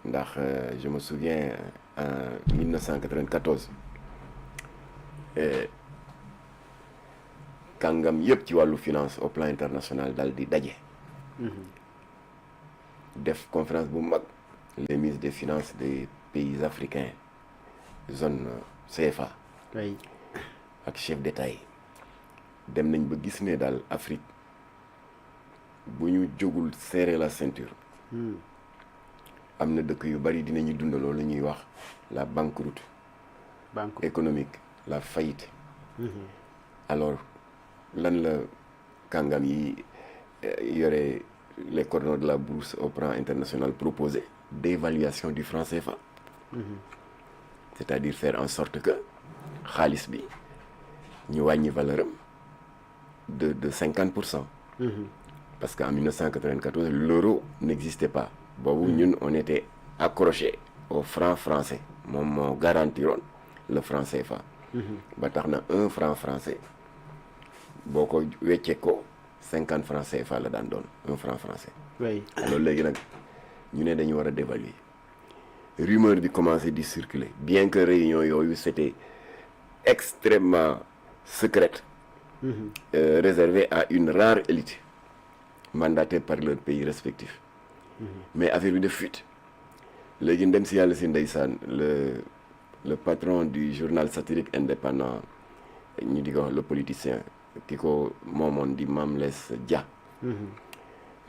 ndax je me souviens en 1994 kàngam yëpp ci wàllu finance au plan international dal di daje. def conférence bu mag les ministres des finances des pays africains zone CFA. oui. ak chef d'État yi dem nañ ba gis ne daal Afrique bu ñu jógul serrer la ceinture. am na dëkk yu bari dinañu dund loolu la ñuy wax la banqueroute économique, la faillite. Alors lan la kàngam yi yore les coordonnateurs de la bourse au plan international proposé d'évaluation du franc CFA. C'est-à-dire faire en sorte que xaalis bi ñu wàññi valeur am de 50%. Parce qu'en 1994 l'euro n'existait pas. boobu ñun on était accroché au franc français moom moo garantiroon le franc CFA. ba tax na 1 franc français boo ko weccee ko 50 francs CFA la daan doon 1 franc français. oui. loolu léegi nag ñu ne dañu war a dévaluer rumeur bi commencé di circuler bien que réunion yooyu c'était extrêmement secrète. Réservée à une rare élite mandatée par leur pays respectif. Mais affaire bi def fuite léegi ndem si yàlla si ndeysaan le patron du journal satirique indépendant ñu di ko le politicien ki ko moomoon di Mame Less Dia.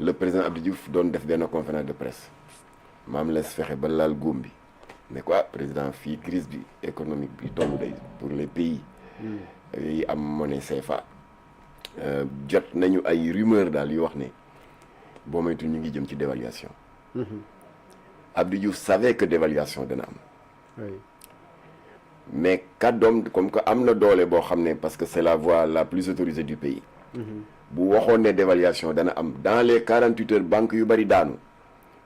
Le président Abdou Diouf doon def benn conférence de presse Mame Less fexe ba laal góom bi ne quoi président fii crise bi économique bi tollu day pour les pays yi am monnaie CFA jot nañu ay rumeur daal yu wax ne boo moytu ñu ngi jëm ci dévaluation. Abdou Diouf savait que dévaluation dana am. oui. mais kàddoom comme que am na doole boo xam ne parce que c'est la voix la plus autorisée du pays. bu waxoon ne dévaluation dana am dans les 48 heures banques yu bari daanu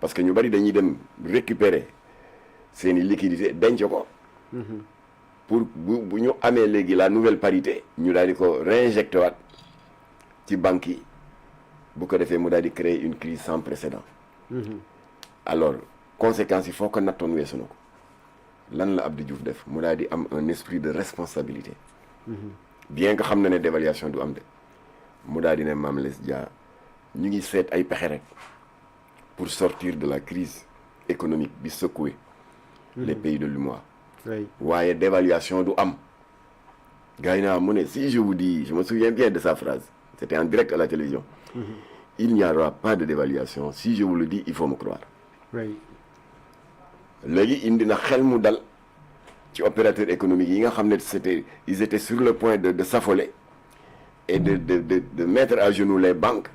parce que ñu bari dañuy dem récupérer seeni liquidité denc ko. pour bu ñu amee léegi la nouvelle parité ñu daal di ko réinjecté waat ci banques yi bu ko defee mu daal di créer une crise sans précédent. Alors conséquences yi foo ko nattoon weesu na ko lan la Abdou Diouf def mu daal di am un esprit de responsabilité. bien que xam na ne dévaluation du am de mu daal di ne Mame Less Dia ñu ngi seet ay pexe rek pour sortir de la crise économique bi secoué les pays de l'UMOA. oui. waaye dévaluation du am gars yi naa mu ne si je vous dis je me souviens bien de sa phrase c'était en direct à la télévision. Il n'y aura pas de dévaluation si je vous le dis il faut me croire. oui. léegi indi na xel mu dal ci opérateurs économiques yi nga xam ne ils étaient sur le point de s'affoler et de mettre à genoux les banques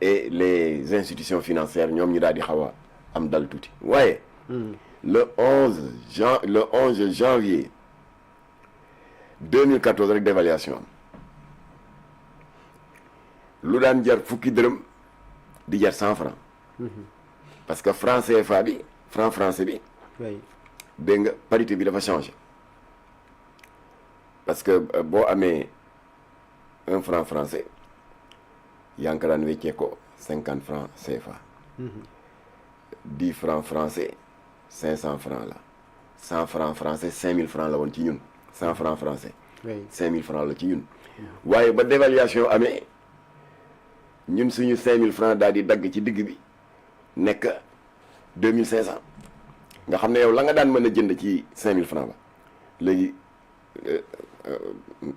et les institutions financières ñoom ñu daal di xaw a am dal tuuti waaye. le 11 janvier 2014 rek dévaluation am lu daan jar fukki dërëm di jar 100 francs. parce que franc CFA bi franc français bi. oui. dégg nga parité bi dafa changé parce que boo amee 1 franc français yaa ngi ko daan weccee ko 50 francs CFA. 10 francs français 500 francs la 100 francs français 5000 francs la woon ci ñun 100 francs français. oui. 5000 francs la ci ñun. waaye ba dévaluation amee ñun suñu 5000 francs daal di dagg ci digg bi nekk 2500 nga xam ne yow la nga daan mën a jënd ci 5000 francs ba léegi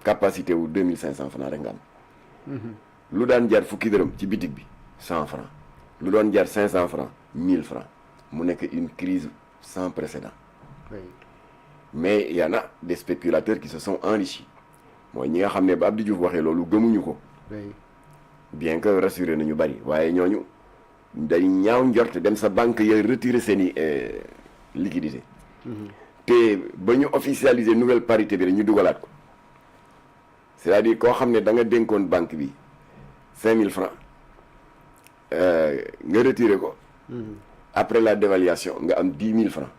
capacité wu 2500 francs rek nga am. lu daan jar fukki dërëm ci bitig bi 100 francs lu doon jar 500 francs 1000 francs mu nekk une crise sans précédent. oui. mais il y en a des spéculateurs qui se sont enrichis mooy ñi nga xam ne ba Abdou Diouf waxee loolu gëmuñu ko. oui. bien que rassuré nañu bari waaye ñooñu dañ ñaaw njort dem sa banque ya retirer seeni liquidité. te ba ñu officialiser nouvelle parité bi rek ñu dugalaat ko c'est-à-dire koo xam ne da nga dénkoon banque bi 5000 francs nga retirer ko. après la dévaluation nga am 10 000 francs.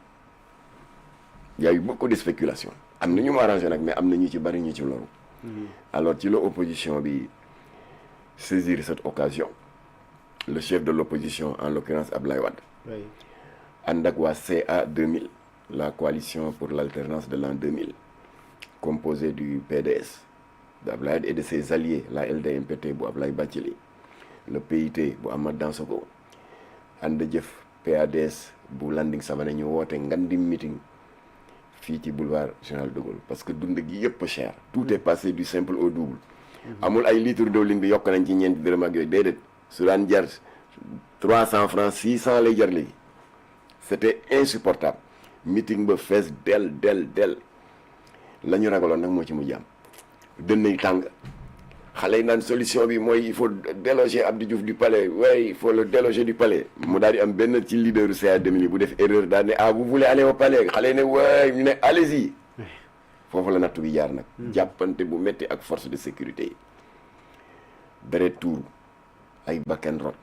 Il y a eu beaucoup de spéculation am na ñu mu arrangé nag mais am na ñu ci bari ñu ci loru. alors ci la opposition bi saisir cette occasion le chef de l'opposition en l'occurrence Abdoulaye Wade ànd ak waa CA 2000 la coalition pour l'alternance de l'an 2000 composée du PDS d'Ablaye et de ses alliés la LDMPT bu Ablaye Bathily le PIT bu Amath Dansokho ànd jëf PADS bu Landing Savané ñu woote ngandim meeting fii ci boulevard Général de Gaulle parce que dund gi yëpp cher tout est passé du simple au double amul ay litre diwlin bi yokk nañ ci ñeenti dërëm ak yooyu déedéet su daan jar 300 francs 600 lay jar léegi c'était insupportable meeting ba fees del la ñu ragaloon nag moo ci mujj am dënnay tàng xale yi naan solution bi mooy il faut déloger Abdou Diouf du palais ouais il faut le déloger du palais mu daal di am benn ci leader CA 2000 bu def erreur daal ne ah vous voulez aller au palais xale yi ne waay ñu ne allez-y foofu la nattu bi jaar nag jàppante bu metti ak force de sécurité yi deret tuuru ay bakkan rot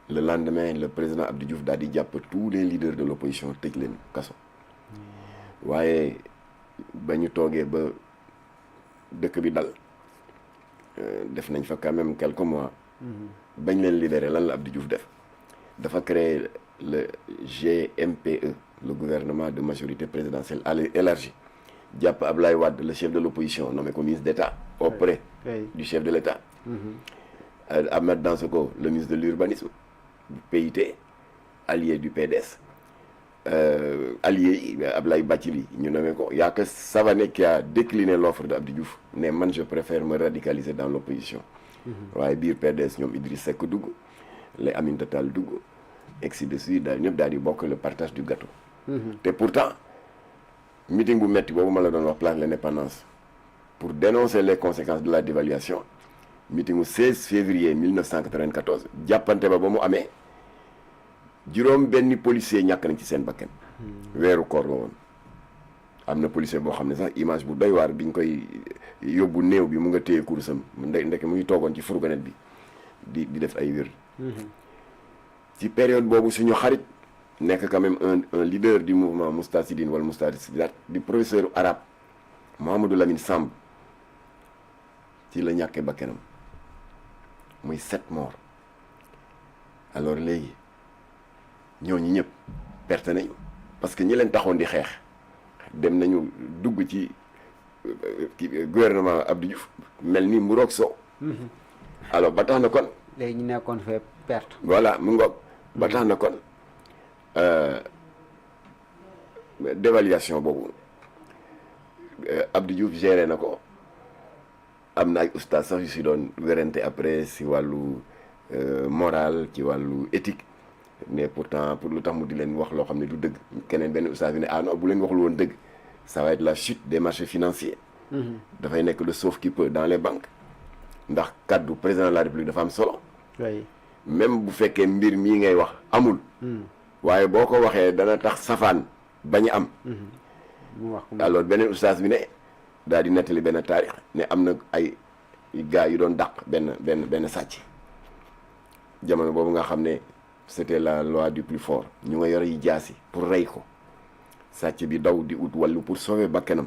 le lendemain le président Abdou Diouf daal di jàpp tous les leaders de l'opposition tëj leen kaso waaye ba ñu toogee ba dëkk bi dal def nañ fa quand même quelques mois bañ leen libéré lan la Abdou Diouf def dafa créer le GMPE le gouvernement de majorité présidentielle élargie jàpp Ablaye Wade le chef de l'opposition nommé comme ministre d'État auprès du chef de l'État Amath Dansokho le ministre de l'urbanisme PIT allié du PDS allié yi Ablaye Bathily ñu nommé ko y a que Savané qui a décliné l'offre de Abdou Diouf ne man je préfère me radicaliser dans l'opposition waaye biir PDS ñoom Idriss Seck dugg les Aminata Tall dugg ainsi de suite daal ñëpp daal di bokk le partage du gâteau te pourtant meeting bu metti boobu ma la doon wax place de l'Indépendance pour dénoncer les conséquences de la dévaluation meeting u 16 février 1994 jàppante ba mu amee juróom benni policier ñàkk nañ ci seen bakkan weeru koor la woon am na policier boo xam ne sax image bu doy waar biñ koy yóbbu néew bi mu nga téye kurusam ndeke mu ngi toogoon ci fourgonnette bi di def ay wér ci période boobu suñu xarit nekk quand même un leader du mouvement Moustarchidine wala Moustarchidaty di professeur arabe Mouhamadou Lamine Samb ci la ñàkkee bakkanam muy 7 morts alors léegi ñooñu ñëpp perte nañu parce que ñi leen taxoon di xeex dem nañu dugg ci gouvernement Abdou Diouf mel ni mu roog soow alors ba tax na kon léegi ñu nekkoon fee perte voilà mu ngoog ba tax na kon dévaluation boobu Abdou Diouf géré na ko am na ay oustaz sax yu si doon werante après si wàllu moral ci wàllu éthique mais pourtant pour lu tax mu di leen wax loo xam ne du dëgg keneen benn oustaz bi ne ah non bu leen waxul woon dëgg ça va être la chute des marchés financiers dafay nekk le sauve-qui-peut dans les banques ndax kaddu président de la République dafa am solo même bu fekkee mbir mii ngay wax amul waaye boo ko waxee dana tax safaan bañ a am alors beneen oustaz bi ne daal di nettali benn taarix ne am na ay gars yu doon dàq benn sàcc jamono boobu nga xam ne c'était la loi du plus fort ñu nga yor yi jaasi pour rey ko sàcc bi daw di ut wàllu pour sauver bakkanam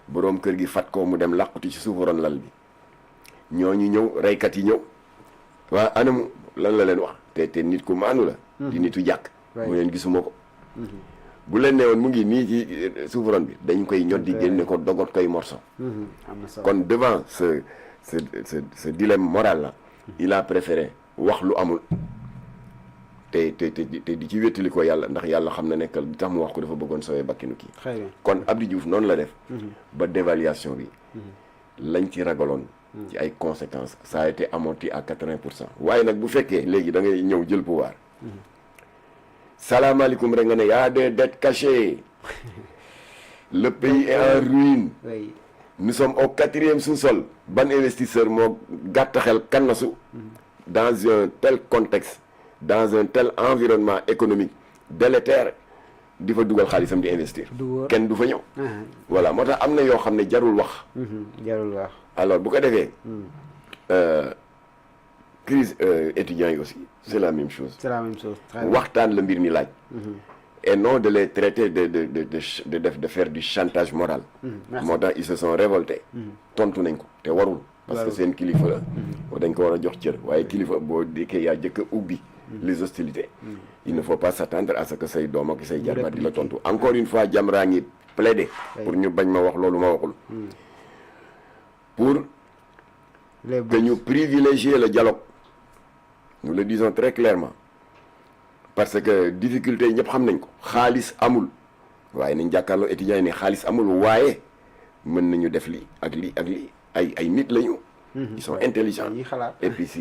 boroom kër gi fat ko mu dem làquti ci suufu ron lal bi ñooñu ñëw reykat yi ñëw waa anamu lan la leen wax te nit ku maanu la di nitu jàkk mu leen gisuma ko bu leen ne woon mu ngi nii ci suufu ron bi dañ koy ñot di génne ko dogot koy morceau kon devant ce dilemme moral là il a préféré wax lu amul te di ci wéttali ko yàlla ndax yàlla xam na nekkal di tax mu wax ko dafa bëggoon sowee bakkinu kii kon Abdou Diouf noonu la def ba dévaluation bi lañ ci ragaloon ci ay conséquences ça a été amorti à 80%. waaye nag bu fekkee léegi da ngay ñëw jël pouvoir salaamaaleykum rek nga ne y a des dettes cachées le pays est en ruine nous sommes au 4e sous-sol ban investisseur moo gàtt xel kannasu dans un tel contexte dans un tel environnement économique délétère di fa dugal xaalisam di investir kenn du fa ñëw voilà moo tax am na yoo xam ne jarul wax alors bu ko defee crise étudiants yi aussi c'est la même chose waxtaan la mbir mi laaj et non de les traiter de faire du chantage moral moo tax ils se sont révoltés tontu nañ ko te warul parce que seen kilifa la dañ ko war a jox cër waaye kilifa boo dikkee yaa jëkk a ubbi les hostilités il ne faut pas s'attendre à ce que say doom ak say jarbaat di la tontu encore une fois Jamra ngi plaider pour ñu bañ ma wax loolu ma waxul pour que ñu privilégier le dialogue. Nous le disons très clairement parce que difficulté yi ñëpp xam nañ ko xaalis amul waaye nañ jàkkaarloo étudiants yi ne xaalis amul waaye mën nañu def lii ak lii ak lii ay nit lañu. Ils sont intelligents et puis si